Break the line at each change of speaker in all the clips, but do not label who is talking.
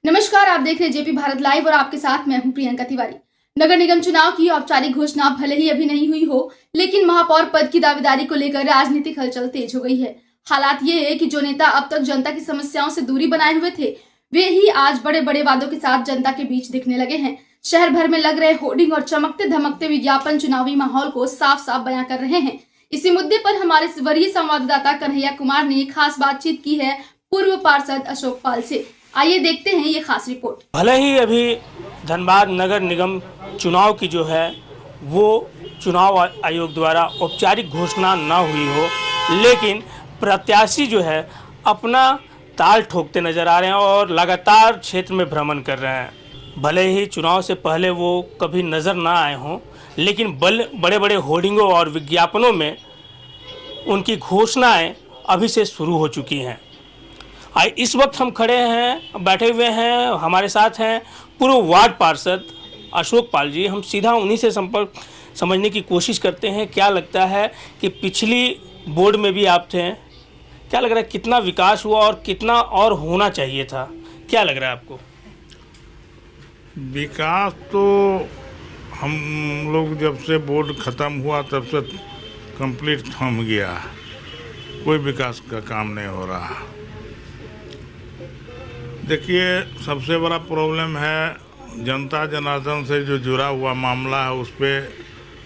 नमस्कार, आप देख रहे हैं जेपी भारत लाइव और आपके साथ मैं हूं प्रियंका तिवारी। नगर निगम चुनाव की औपचारिक घोषणा भले ही अभी नहीं हुई हो, लेकिन महापौर पद की दावेदारी को लेकर राजनीतिक हलचल तेज हो गई है। हालात ये है कि जो नेता अब तक जनता की समस्याओं से दूरी बनाए हुए थे, वे ही आज बड़े बड़े वादों के साथ जनता के बीच दिखने लगे हैं। शहर भर में लग रहे होर्डिंग और चमकते धमकते विज्ञापन चुनावी माहौल को साफ साफ बयां कर रहे हैं। इसी मुद्दे पर हमारे वरीय संवाददाता कन्हैया कुमार ने खास बातचीत की है पूर्व पार्षद अशोक पाल से। आइए देखते हैं ये खास रिपोर्ट।
भले ही अभी धनबाद नगर निगम चुनाव की जो है वो चुनाव आयोग द्वारा औपचारिक घोषणा ना हुई हो, लेकिन प्रत्याशी जो है अपना ताल ठोकते नजर आ रहे हैं और लगातार क्षेत्र में भ्रमण कर रहे हैं। भले ही चुनाव से पहले वो कभी नज़र ना आए हों, लेकिन बड़े बड़े होर्डिंगों और विज्ञापनों में उनकी घोषणाएं अभी से शुरू हो चुकी हैं। इस वक्त हम खड़े हैं, बैठे हुए हैं, हमारे साथ हैं पूर्व वार्ड पार्षद अशोक पाल जी। हम सीधा उन्हीं से संपर्क समझने की कोशिश करते हैं। क्या लगता है कि पिछली बोर्ड में भी आप थे, क्या लग रहा है कितना विकास हुआ और कितना और होना चाहिए था? क्या लग रहा है आपको?
विकास तो हम लोग जब से बोर्ड ख़त्म हुआ तब से कंप्लीट थम गया, कोई विकास का काम नहीं हो रहा। देखिए, सबसे बड़ा प्रॉब्लम है जनता जनार्दन से जो जुड़ा हुआ मामला है, उस पर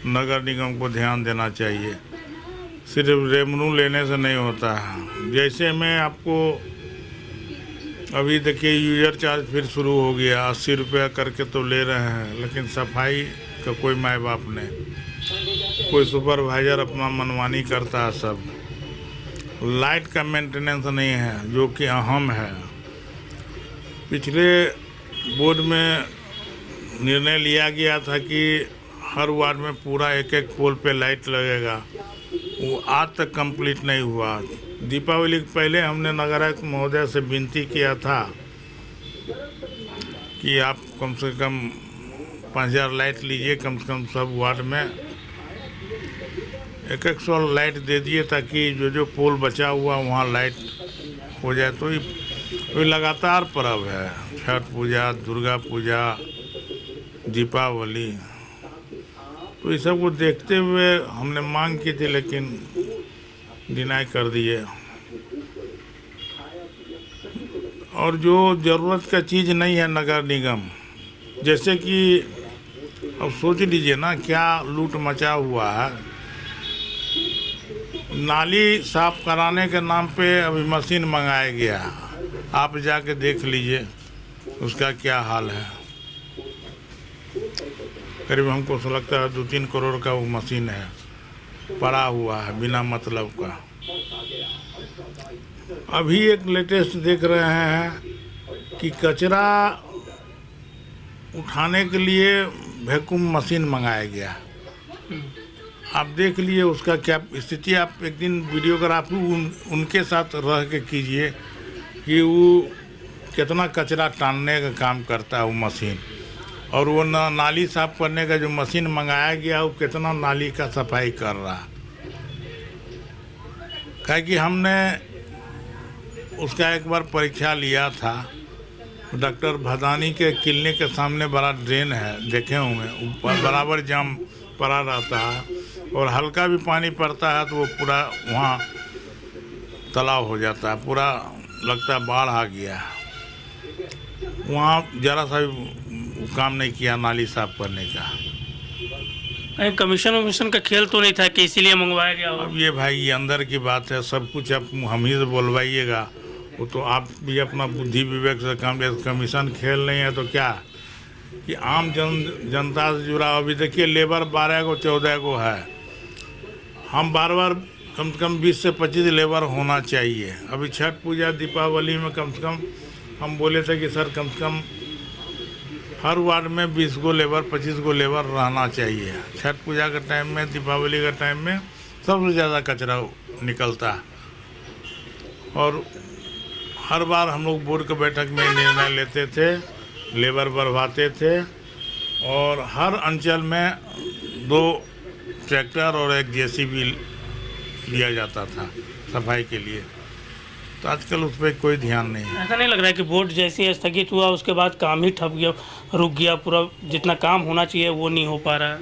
नगर निगम को ध्यान देना चाहिए। सिर्फ रेवेन्यू लेने से नहीं होता है। जैसे मैं आपको अभी देखिए, यूजर चार्ज फिर शुरू हो गया, 80 रुपया करके तो ले रहे हैं, लेकिन सफाई का कोई माए बाप नहीं, कोई सुपरवाइजर अपना मनमानी करता है। सब लाइट का मेंटेनेंस नहीं है, जो कि अहम है। पिछले बोर्ड में निर्णय लिया गया था कि हर वार्ड में पूरा एक एक पोल पे लाइट लगेगा, वो आज तक कंप्लीट नहीं हुआ। दीपावली के पहले हमने नगरायुक्त महोदय से विनती किया था कि आप कम से कम 5000 लाइट लीजिए, कम से कम सब वार्ड में एक 100 लाइट दे दिए, ताकि जो जो पोल बचा हुआ वहाँ लाइट हो जाए। तो ये लगातार पर्व है, छठ पूजा, दुर्गा पूजा, दीपावली, तो इस सब को देखते हुए हमने मांग की थी, लेकिन डिनाई कर दिए। और जो ज़रूरत का चीज़ नहीं है नगर निगम, जैसे कि अब सोच लीजिए ना, क्या लूट मचा हुआ है। नाली साफ कराने के नाम पे अभी मशीन मंगाया गया, आप जाके देख लीजिए उसका क्या हाल है। करीब हमको तो लगता है 2-3 करोड़ का वो मशीन है, पड़ा हुआ है बिना मतलब का। अभी एक लेटेस्ट देख रहे हैं कि कचरा उठाने के लिए वैक्यूम मशीन मंगाया गया। आप देख लिए उसका क्या स्थिति। आप एक दिन वीडियोग्राफी उनके साथ रह के कीजिए कि वो कितना कचरा टानने का काम करता है वो मशीन, और वो नाली साफ करने का जो मशीन मंगाया गया वो कितना नाली का सफाई कर रहा। क्या कि हमने उसका एक बार परीक्षा लिया था। डॉक्टर भदानी के क्लिनिक के सामने बड़ा ड्रेन है, देखे होंगे, ऊपर बराबर जाम पड़ा रहता है, और हल्का भी पानी पड़ता है तो वो पूरा वहाँ तालाब हो जाता है, पूरा लगता है बाढ़ आ गया। वहाँ ज़रा सा भी काम नहीं किया नाली साफ करने का।
कमीशन का खेल तो नहीं था कि इसीलिए मंगवाया गया?
अब ये भाई, ये अंदर की बात है, सब कुछ आप हम ही से बोलवाइएगा, वो तो आप भी अपना बुद्धि विवेक से काम। कमीशन खेल नहीं है तो क्या कि आम जनता से जुड़ा। अभी देखिए, लेबर 12 को 14 को है, हम बार बार कम से कम 20 से 25 लेबर होना चाहिए। अभी छठ पूजा, दीपावली में कम से कम हम बोले थे कि सर कम से कम हर वार्ड में 20 गो लेबर, 25 गो लेबर रहना चाहिए। छठ पूजा के टाइम में, दीपावली के टाइम में सबसे ज़्यादा कचरा निकलता है, और हर बार हम लोग बोर्ड के बैठक में निर्णय लेते थे, लेबर बढ़वाते थे, और हर अंचल में 2 ट्रैक्टर और एक जेसीबी लिया जाता था सफाई के लिए। तो आजकल उस पर कोई ध्यान नहीं है।
ऐसा नहीं लग रहा है कि वोट जैसे ही स्थगित हुआ उसके बाद काम ही ठप गया, रुक गया, पूरा जितना काम होना चाहिए वो नहीं हो पा रहा है?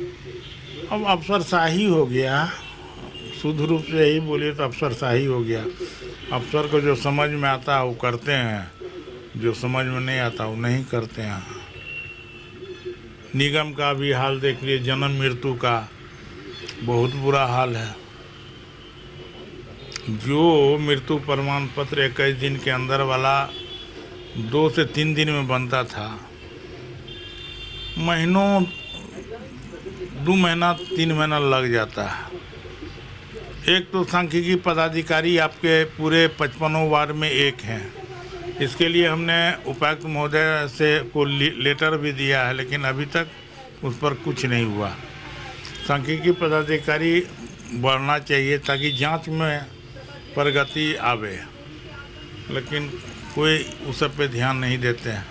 अब अफसरशाही हो गया, शुद्ध रूप से यही बोलिए तो अफसरशाही हो गया। अफसर को जो समझ में आता है वो करते हैं, जो समझ में नहीं आता वो नहीं करते हैं। निगम का भी हाल देख लिए, जन्म मृत्यु का बहुत बुरा हाल है। जो मृत्यु प्रमाण पत्र 21 दिन के अंदर वाला 2 से 3 दिन में बनता था, महीनों 2 महीना 3 महीना लग जाता है। एक तो सांख्यिकी पदाधिकारी आपके पूरे 55 वार्ड में एक हैं। इसके लिए हमने उपायुक्त महोदय से को लेटर भी दिया है, लेकिन अभी तक उस पर कुछ नहीं हुआ। सांख्यिकी पदाधिकारी बढ़ना चाहिए ताकि जांच में प्रगति आवे, लेकिन कोई उस सब पे ध्यान नहीं देते हैं।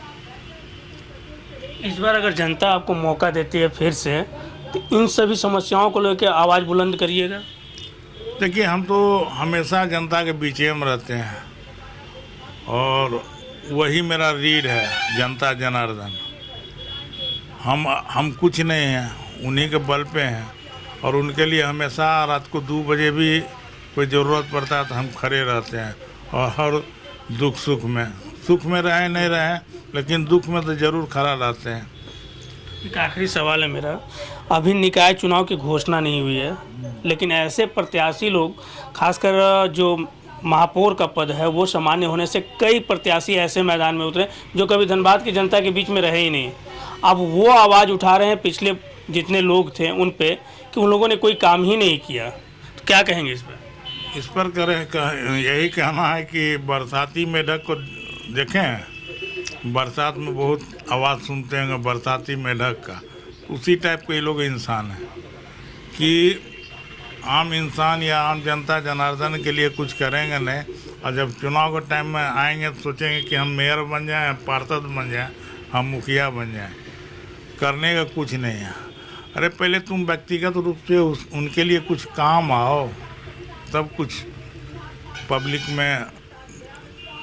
इस बार अगर जनता आपको मौका देती है फिर से, तो इन सभी समस्याओं को लेकर आवाज़ बुलंद करिएगा।
देखिए, हम तो हमेशा जनता के बीच में रहते हैं और वही मेरा रीढ़ है, जनता जनार्दन। हम कुछ नहीं हैं, उन्हीं के बल पे हैं और उनके लिए हमेशा रात को 2 बजे भी कोई ज़रूरत पड़ता है तो हम खड़े रहते हैं। और हर सुख में रहे नहीं रहे, लेकिन दुख में तो ज़रूर खड़ा रहते हैं।
एक आखिरी सवाल है मेरा, अभी निकाय चुनाव की घोषणा नहीं हुई है, लेकिन ऐसे प्रत्याशी लोग, खासकर जो महापौर का पद है वो सामान्य होने से कई प्रत्याशी ऐसे मैदान में उतरे जो कभी धनबाद की जनता के बीच में रहे ही नहीं। अब वो आवाज़ उठा रहे हैं पिछले जितने लोग थे उन पे कि उन लोगों ने कोई काम ही नहीं किया, तो क्या कहेंगे इस पर?
इस पर यही कहना है कि बरसाती मेढक को देखें, बरसात में बहुत आवाज़ सुनते हैं बरसाती मेढक का, उसी टाइप के लोग इंसान हैं कि आम इंसान या आम जनता जनार्दन के लिए कुछ करेंगे नहीं, और जब चुनाव के टाइम में आएंगे तो सोचेंगे कि हम मेयर बन जाएं, पार्षद बन जाएं, हम मुखिया बन जाएं। करने का कुछ नहीं है। अरे पहले तुम व्यक्तिगत रूप से उनके लिए कुछ काम आओ, तब कुछ पब्लिक में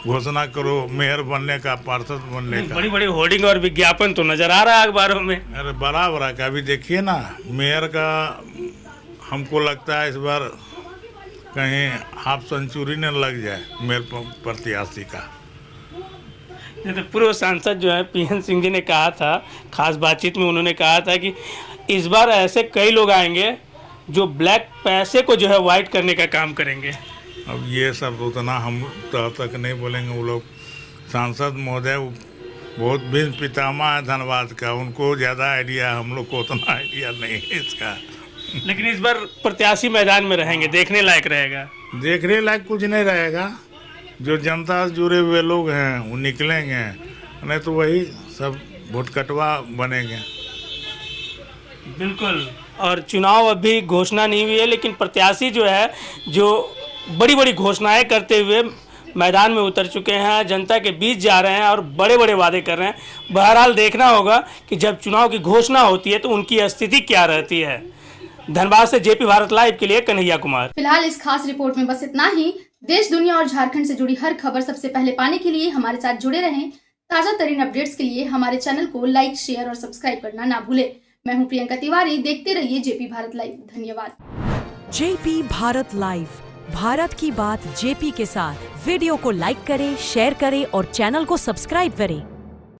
घोषणा करो मेयर बनने का, पार्षद बनने का।
बड़ी बड़ी होर्डिंग और विज्ञापन तो नजर आ रहा है अखबारों में।
अरे बड़ा का अभी देखिए ना, मेयर का हमको लगता है इस बार कहीं हाफ सेंचुरी न लग जाए मेयर प्रत्याशी का।
जैसे पूर्व सांसद जो है PN सिंह जी ने कहा था, खास बातचीत में उन्होंने कहा था कि इस बार ऐसे कई लोग आएंगे जो ब्लैक पैसे को जो है वाइट करने का काम करेंगे।
अब ये सब उतना हम तक नहीं बोलेंगे। वो लोग सांसद महोदय बहुत भी पितामह है धनबाद का, उनको ज़्यादा आइडिया, हम लोग को उतना आइडिया नहीं है इसका।
लेकिन इस बार प्रत्याशी मैदान में रहेंगे, देखने लायक रहेगा।
देखने लायक कुछ नहीं रहेगा, जो जनता से जुड़े हुए लोग हैं वो निकलेंगे, नहीं तो वही सब वोट कटवा बनेंगे।
बिल्कुल। और चुनाव अभी घोषणा नहीं हुई है, लेकिन प्रत्याशी जो है जो बड़ी बड़ी घोषणाएं करते हुए मैदान में उतर चुके हैं, जनता के बीच जा रहे हैं और बड़े बड़े वादे कर रहे हैं। बहरहाल देखना होगा कि जब चुनाव की घोषणा होती है तो उनकी स्थिति क्या रहती है। धनबाद से JP भारत लाइव के लिए कन्हैया कुमार।
फिलहाल इस खास रिपोर्ट में बस इतना ही। देश, दुनिया और झारखंड से जुड़ी हर खबर सबसे पहले पाने के लिए हमारे साथ जुड़े रहें। ताजा तरीन अपडेट्स के लिए हमारे चैनल को लाइक, शेयर और सब्सक्राइब करना ना भूले। मैं हूं प्रियंका तिवारी, देखते रहिए JP भारत लाइव। धन्यवाद।
JP भारत लाइव, भारत की बात JP के साथ। वीडियो को लाइक करें, शेयर करें और चैनल को सब्सक्राइब करें।